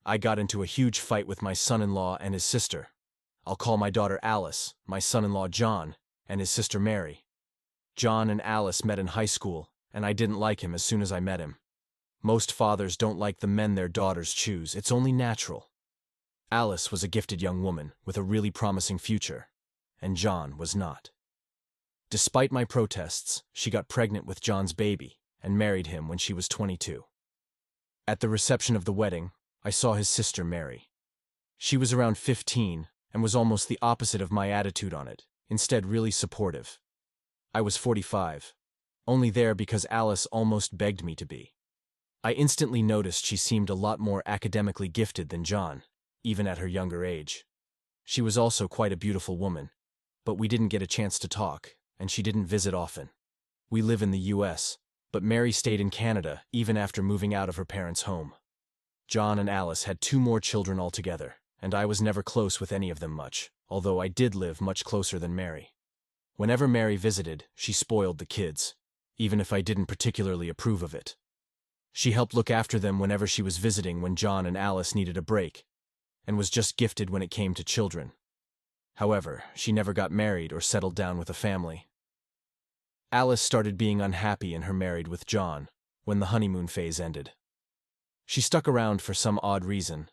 I got into a huge fight with my son-in-law and his sister. I'll call my daughter Alice, my son-in-law John, and his sister Mary. John and Alice met in high school, and I didn't like him as soon as I met him. Most fathers don't like the men their daughters choose. It's only natural. Alice was a gifted young woman with a really promising future, and John was not. Despite my protests, she got pregnant with John's baby and married him when she was 22. At the reception of the wedding, I saw his sister Mary. She was around 15 and was almost the opposite of my attitude on it, instead really supportive. I was 45, only there because Alice almost begged me to be. I instantly noticed she seemed a lot more academically gifted than John, even at her younger age. She was also quite a beautiful woman, but we didn't get a chance to talk, and she didn't visit often. We live in the US, but Mary stayed in Canada even after moving out of her parents' home. John and Alice had 2 more children altogether, and I was never close with any of them much, although I did live much closer than Mary. Whenever Mary visited, she spoiled the kids, even if I didn't particularly approve of it. She helped look after them whenever she was visiting when John and Alice needed a break, and was just gifted when it came to children. However, she never got married or settled down with a family. Alice started being unhappy in her marriage with John when the honeymoon phase ended. She stuck around for some odd reason,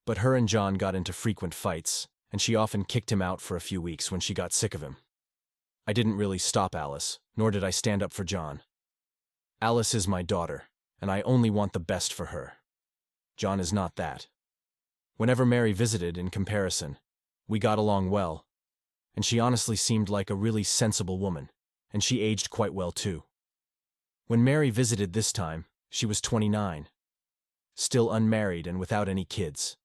but her and John got into frequent fights, and she often kicked him out for a few weeks when she got sick of him. I didn't really stop Alice, nor did I stand up for John. Alice is my daughter, and I only want the best for her. John is not that. Whenever Mary visited, in comparison, we got along well, and she honestly seemed like a really sensible woman, and she aged quite well too. When Mary visited this time, she was 29, still unmarried and without any kids.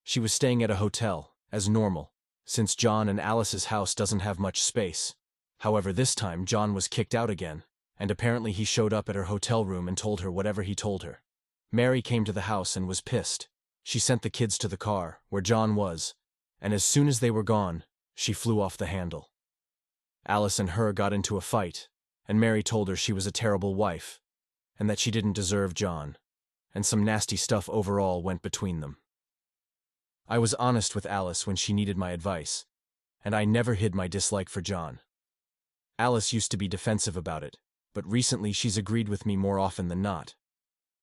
She was staying at a hotel, as normal, since John and Alice's house doesn't have much space. However, this time John was kicked out again, and apparently he showed up at her hotel room and told her whatever he told her. Mary came to the house and was pissed. She sent the kids to the car, where John was, and as soon as they were gone, she flew off the handle. Alice and her got into a fight, and Mary told her she was a terrible wife, and that she didn't deserve John, and some nasty stuff overall went between them. I was honest with Alice when she needed my advice, and I never hid my dislike for John. Alice used to be defensive about it, but recently she's agreed with me more often than not.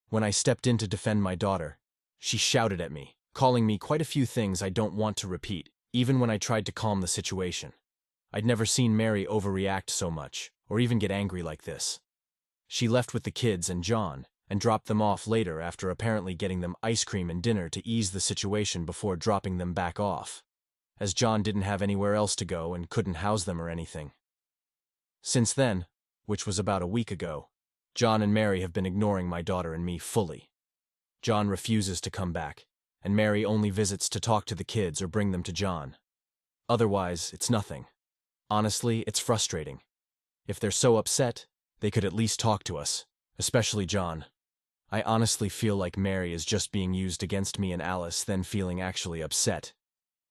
When I stepped in to defend my daughter, she shouted at me, calling me quite a few things I don't want to repeat, even when I tried to calm the situation. I'd never seen Mary overreact so much, or even get angry like this. She left with the kids and John, and dropped them off later after apparently getting them ice cream and dinner to ease the situation before dropping them back off, as John didn't have anywhere else to go and couldn't house them or anything. Since then, which was about a week ago, John and Mary have been ignoring my daughter and me fully. John refuses to come back, and Mary only visits to talk to the kids or bring them to John. Otherwise, it's nothing. Honestly, it's frustrating. If they're so upset, they could at least talk to us, especially John. I honestly feel like Mary is just being used against me and Alice, then feeling actually upset,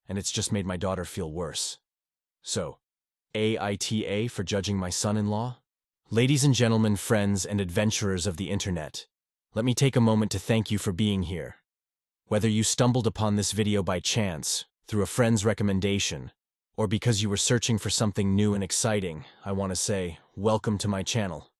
and it's just made my daughter feel worse. So, AITA for judging my son-in-law? Ladies and gentlemen, friends and adventurers of the internet, let me take a moment to thank you for being here. Whether you stumbled upon this video by chance, through a friend's recommendation, or because you were searching for something new and exciting, I want to say, welcome to my channel.